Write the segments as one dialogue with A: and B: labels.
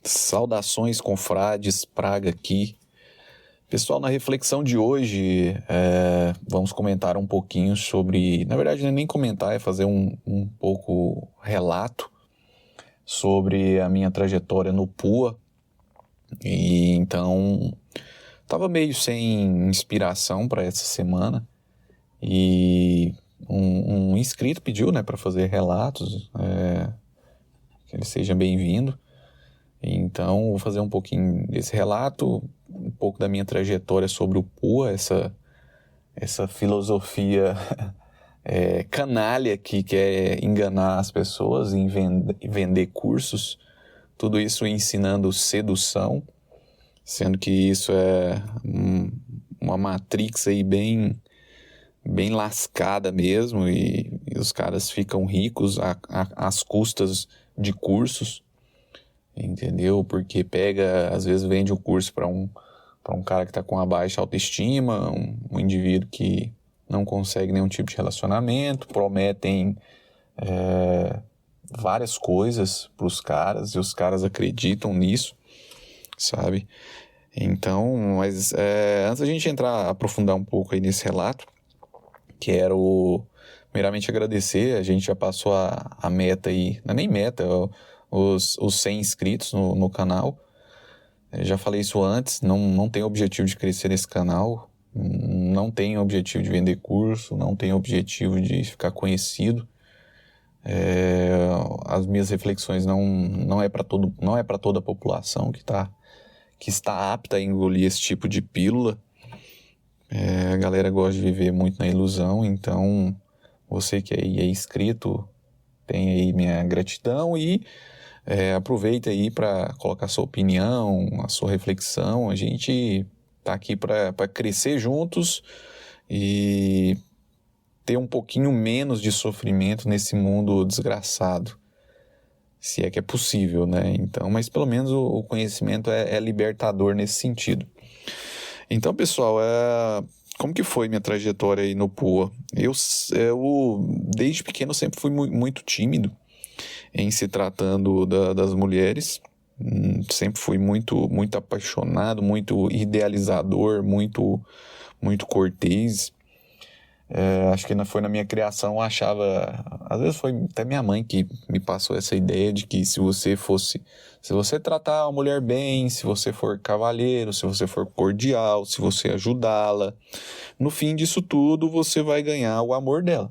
A: Saudações, confrades, Praga aqui. Pessoal, na reflexão de hoje, vamos comentar um pouquinho sobre... Na verdade, não é nem comentar, é fazer um pouco relato sobre a minha trajetória no PUA. E então, estava meio sem inspiração para essa semana. E um inscrito pediu, né, para fazer relatos, que ele seja bem-vindo. Então, vou fazer um pouquinho desse relato, um pouco da minha trajetória sobre o PUA, essa filosofia canalha que quer enganar as pessoas em vender cursos, tudo isso ensinando sedução, sendo que isso é uma matrix aí bem lascada mesmo, e os caras ficam ricos às custas de cursos. Entendeu? Porque às vezes vende o curso para um cara que está com uma baixa autoestima, um indivíduo que não consegue nenhum tipo de relacionamento, prometem várias coisas para os caras e os caras acreditam nisso, sabe? Então, mas antes da gente aprofundar um pouco aí nesse relato, quero meramente agradecer. A gente já passou a meta aí, não é nem meta, os 100 inscritos no canal. Eu já falei isso antes, não tenho objetivo de crescer nesse canal, não tenho objetivo de vender curso, não tenho objetivo de ficar conhecido. As minhas reflexões não é para toda a população que está apta a engolir esse tipo de pílula. A galera gosta de viver muito na ilusão, então você que aí é inscrito, tem aí minha gratidão e aproveita aí para colocar sua opinião, a sua reflexão. A gente tá aqui para crescer juntos e ter um pouquinho menos de sofrimento nesse mundo desgraçado, se é que é possível, né? Então, mas pelo menos o conhecimento é libertador nesse sentido. Então, pessoal, como que foi minha trajetória aí no PUA? Eu desde pequeno sempre fui muito tímido em se tratando das mulheres. Sempre fui muito apaixonado, muito idealizador, muito cortês. Acho que foi na minha criação, eu achava... Às vezes foi até minha mãe que me passou essa ideia de que se você tratar a mulher bem, se você for cavalheiro, se você for cordial, se você ajudá-la, no fim disso tudo você vai ganhar o amor dela,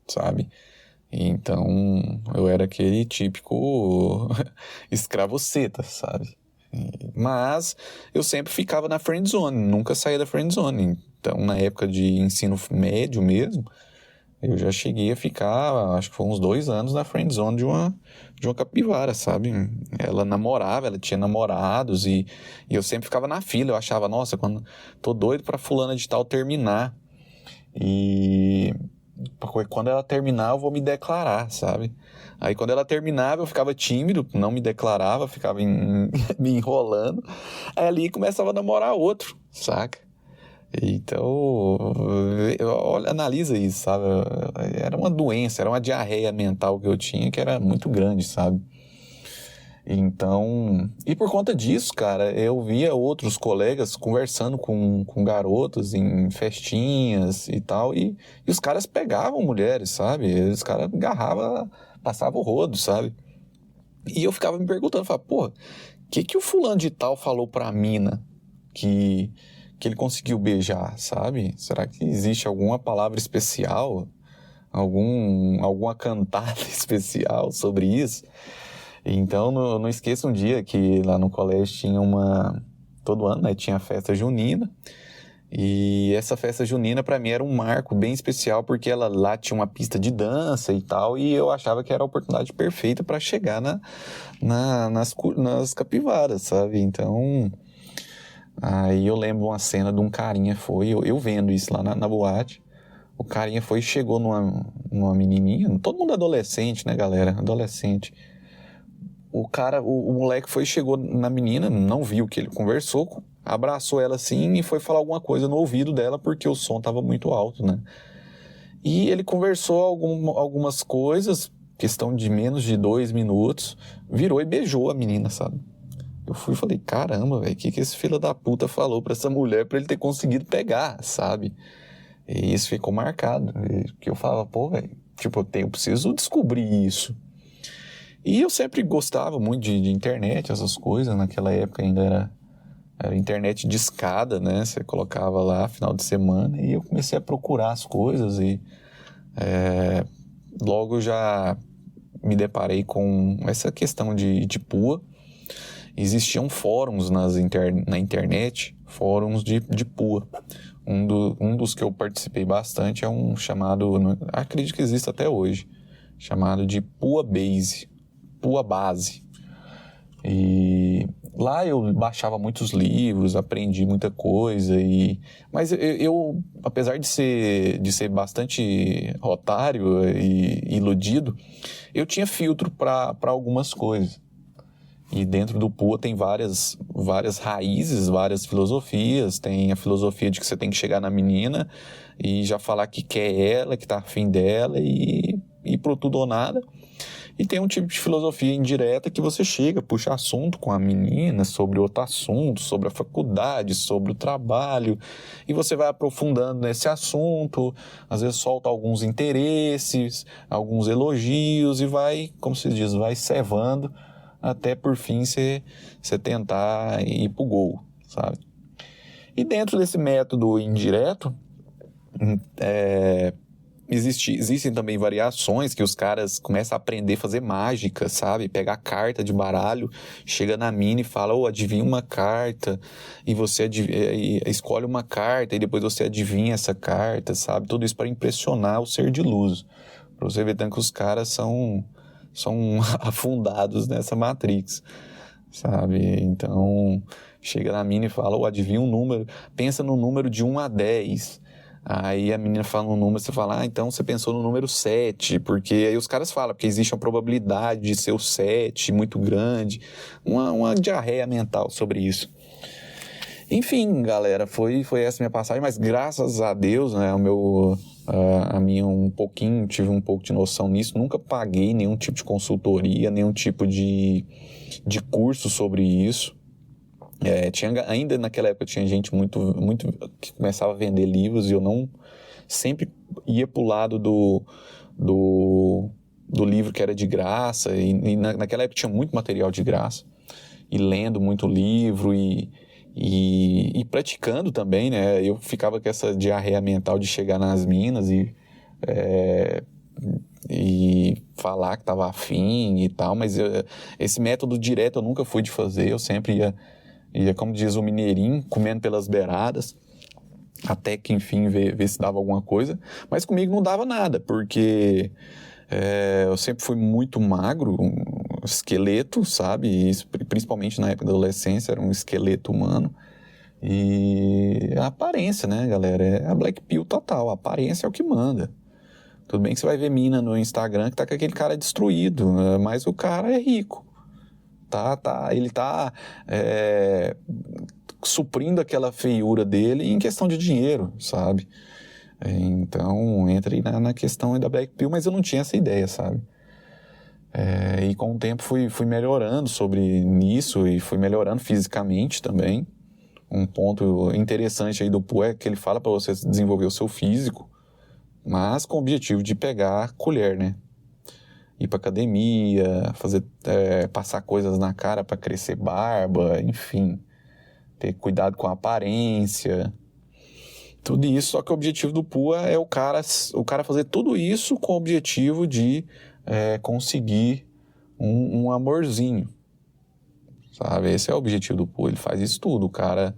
A: sabe? Então, eu era aquele típico escravoceta, sabe? Mas eu sempre ficava na friendzone, nunca saía da friendzone. Então, na época de ensino médio mesmo, eu já cheguei a ficar, acho que foi uns 2 anos na friendzone de uma capivara, sabe? Ela namorava, ela tinha namorados e eu sempre ficava na fila. Eu achava, nossa, tô doido pra fulana de tal terminar. E quando ela terminar eu vou me declarar, sabe? Aí quando ela terminava eu ficava tímido, não me declarava, ficava me enrolando. Aí ali começava a namorar outro, saca? Então, analisa isso, sabe? Era uma doença, era uma diarreia mental que eu tinha que era muito grande, sabe? Então, e por conta disso, cara, eu via outros colegas conversando com garotas em festinhas e tal, e os caras pegavam mulheres, sabe? Os caras agarravam, passavam o rodo, sabe? E eu ficava me perguntando, falava, pô, o que o fulano de tal falou pra mina que ele conseguiu beijar, sabe? Será que existe alguma palavra especial? Alguma cantada especial sobre isso? Então, não esqueça um dia que lá no colégio tinha todo ano, né, tinha a festa junina, e essa festa junina para mim era um marco bem especial, porque lá tinha uma pista de dança e tal, e eu achava que era a oportunidade perfeita para chegar nas capivaras, sabe? Então, aí eu lembro uma cena de um carinha eu vendo isso lá na boate. O carinha chegou numa menininha, todo mundo adolescente, né, galera? Adolescente. O moleque chegou na menina, não viu que ele conversou, abraçou ela assim e foi falar alguma coisa no ouvido dela, porque o som tava muito alto, né? E ele conversou algumas coisas, questão de menos de 2 minutos, virou e beijou a menina, sabe? Eu fui e falei, caramba, velho, o que esse filho da puta falou pra essa mulher pra ele ter conseguido pegar, sabe? E isso ficou marcado, que eu falava, pô, velho, tipo, eu preciso descobrir isso. E eu sempre gostava muito de internet, essas coisas, naquela época ainda era internet de escada, né? Você colocava lá, final de semana, e eu comecei a procurar as coisas e logo já me deparei com essa questão de PUA. Existiam fóruns na internet, fóruns de PUA. Um dos que eu participei bastante é um chamado, acredito que existe até hoje, chamado de PUA Base. E lá eu baixava muitos livros, aprendi muita coisa, mas eu apesar de ser bastante otário e iludido, eu tinha filtro para algumas coisas. E dentro do PUA tem várias raízes, várias filosofias. Tem a filosofia de que você tem que chegar na menina e já falar que quer ela, que tá afim dela e pro tudo ou nada. E tem um tipo de filosofia indireta que você chega, puxa assunto com a menina sobre outro assunto, sobre a faculdade, sobre o trabalho, e você vai aprofundando nesse assunto, às vezes solta alguns interesses, alguns elogios e vai, como se diz, vai cevando até por fim você tentar ir pro gol, sabe? E dentro desse método indireto, existem também variações que os caras começam a aprender a fazer mágica, sabe? Pegar carta de baralho, chega na mina e fala, adivinha uma carta, e você escolhe uma carta e depois você adivinha essa carta, sabe? Tudo isso para impressionar o ser de luz. Para você ver tanto que os caras são afundados nessa Matrix, sabe? Então, chega na mina e fala, adivinha um número, pensa no número de 1 a 10. Aí a menina fala um número, você fala, então você pensou no número 7, porque aí os caras falam, porque existe uma probabilidade de ser o 7 muito grande, uma diarreia mental sobre isso. Enfim, galera, foi essa minha passagem, mas graças a Deus, né, tive um pouco de noção nisso, nunca paguei nenhum tipo de consultoria, nenhum tipo de curso sobre isso. Ainda naquela época tinha gente muito que começava a vender livros e eu não sempre ia pro lado do livro que era de graça e naquela época tinha muito material de graça e lendo muito livro e praticando também, né? Eu ficava com essa diarreia mental de chegar nas minas e falar que estava afim e tal, mas esse método direto eu nunca fui de fazer, eu sempre ia, como diz o mineirinho, comendo pelas beiradas, até que enfim ver se dava alguma coisa, mas comigo não dava nada, porque eu sempre fui muito magro, um esqueleto, sabe, e principalmente na época da adolescência era um esqueleto humano, e a aparência, né, galera, é a Black Pill total, a aparência é o que manda. Tudo bem que você vai ver mina no Instagram que tá com aquele cara destruído, mas o cara é rico. Ele tá suprindo aquela feiura dele em questão de dinheiro, sabe? Então, entrei na questão da Black Pill, mas eu não tinha essa ideia, sabe? E com o tempo fui melhorando sobre nisso e fui melhorando fisicamente também. Um ponto interessante aí do PUA é que ele fala para você desenvolver o seu físico, mas com o objetivo de pegar a colher, né? Ir pra academia, passar coisas na cara para crescer barba, enfim, ter cuidado com a aparência, tudo isso. Só que o objetivo do PUA é o cara fazer tudo isso com o objetivo de conseguir um amorzinho, sabe? Esse é o objetivo do PUA, ele faz isso tudo. O cara,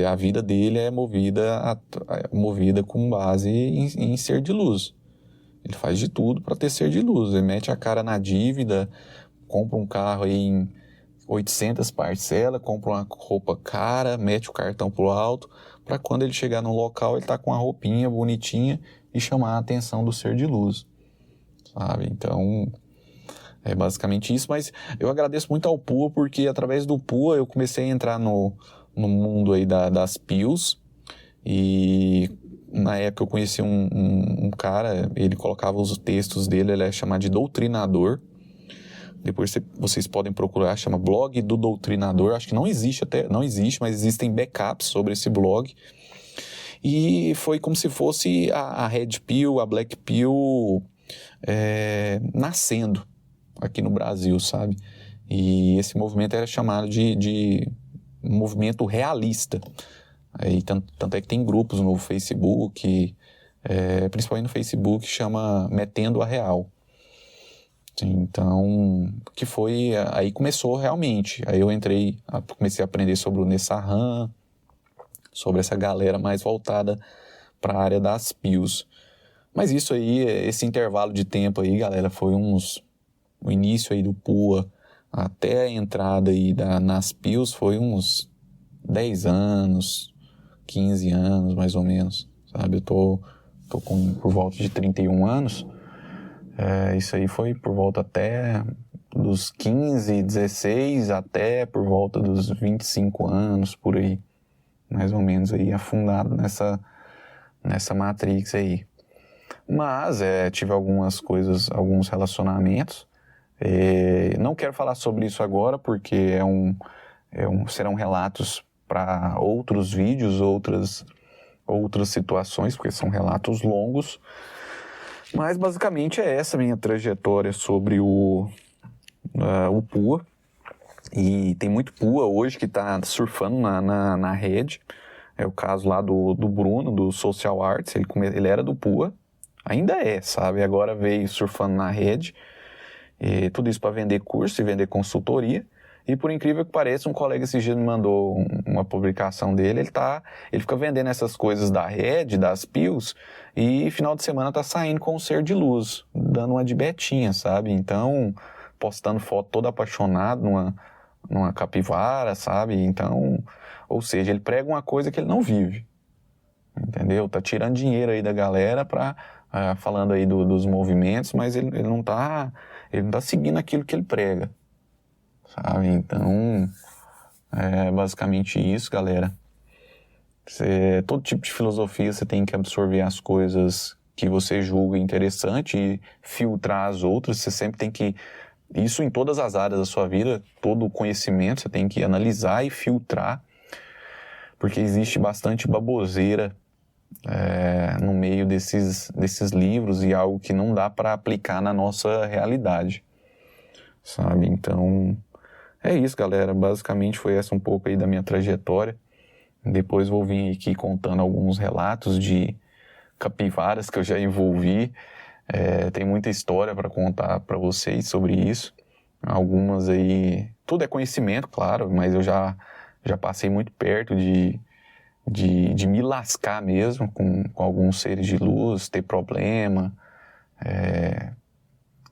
A: a vida dele é movida com base em ser de luz. Ele faz de tudo para ter ser de luz. Ele mete a cara na dívida, compra um carro aí em 800 parcelas, compra uma roupa cara, mete o cartão pro alto, para quando ele chegar no local ele tá com a roupinha bonitinha e chamar a atenção do ser de luz, sabe? Então, é basicamente isso. Mas eu agradeço muito ao PUA, porque através do PUA eu comecei a entrar no mundo aí das pills e na época eu conheci um cara, ele colocava os textos dele, ele é chamado de doutrinador. Depois vocês podem procurar, chama Blog do Doutrinador. Acho que não existe, mas existem backups sobre esse blog. E foi como se fosse a Red Pill, a Black Pill nascendo aqui no Brasil, sabe? E esse movimento era chamado de movimento realista. Aí, tanto é que tem grupos no Facebook, principalmente no Facebook, chama Metendo a Real. Então, aí começou realmente. Aí eu comecei a aprender sobre o Nessarran, sobre essa galera mais voltada para a área das PILs. Mas isso aí, esse intervalo de tempo aí, galera, foi o início aí do PUA até a entrada aí nas PILs foi uns 10 anos, 15 anos mais ou menos, sabe? Eu tô por volta de 31 anos. Isso aí foi por volta até dos 15, 16 até por volta dos 25 anos, por aí. Mais ou menos aí, afundado nessa Matrix aí. Mas tive algumas coisas, alguns relacionamentos. Não quero falar sobre isso agora, porque serão relatos para outros vídeos, outras situações, porque são relatos longos. Mas basicamente é essa minha trajetória sobre o PUA. E tem muito PUA hoje que está surfando na rede. É o caso lá do Bruno, do Social Arts. Ele era do PUA, ainda sabe? Agora veio surfando na rede. E tudo isso para vender curso e vender consultoria. E por incrível que pareça, um colega esse dia me mandou uma publicação dele. Ele fica vendendo essas coisas da rede, das PILs, e final de semana tá saindo com um ser de luz, dando uma de betinha, sabe? Então, postando foto todo apaixonado numa capivara, sabe? Então, ou seja, ele prega uma coisa que ele não vive, entendeu? Tá tirando dinheiro aí da galera falando aí dos movimentos, mas ele não tá seguindo aquilo que ele prega, sabe? Então, basicamente isso, galera. Todo tipo de filosofia você tem que absorver as coisas que você julga interessante e filtrar as outras. Você sempre tem que... Isso em todas as áreas da sua vida, todo o conhecimento você tem que analisar e filtrar, porque existe bastante baboseira no meio desses livros e algo que não dá para aplicar na nossa realidade, sabe? Então, é isso, galera. Basicamente foi essa um pouco aí da minha trajetória. Depois vou vir aqui contando alguns relatos de capivaras que eu já envolvi. Tem muita história para contar para vocês sobre isso. Algumas aí... Tudo é conhecimento, claro, mas eu já passei muito perto de me lascar mesmo com alguns seres de luz, ter problema,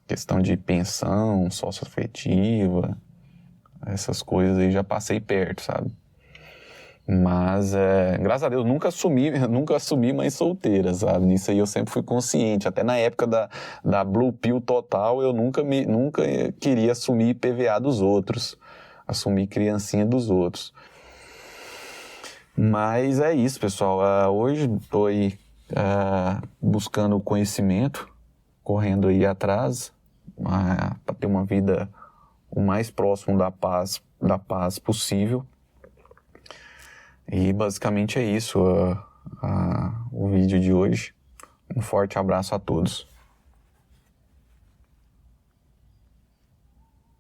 A: questão de pensão, socioafetiva, essas coisas aí já passei perto, sabe? Mas, graças a Deus, nunca assumi mãe solteira, sabe? Nisso aí eu sempre fui consciente. Até na época da Blue Pill total, eu nunca queria assumir PVA dos outros, assumir criancinha dos outros. Mas é isso, pessoal. Hoje estou aí buscando conhecimento, correndo aí atrás, para ter uma vida o mais próximo da paz possível. E basicamente é isso o vídeo de hoje. Um forte abraço a todos.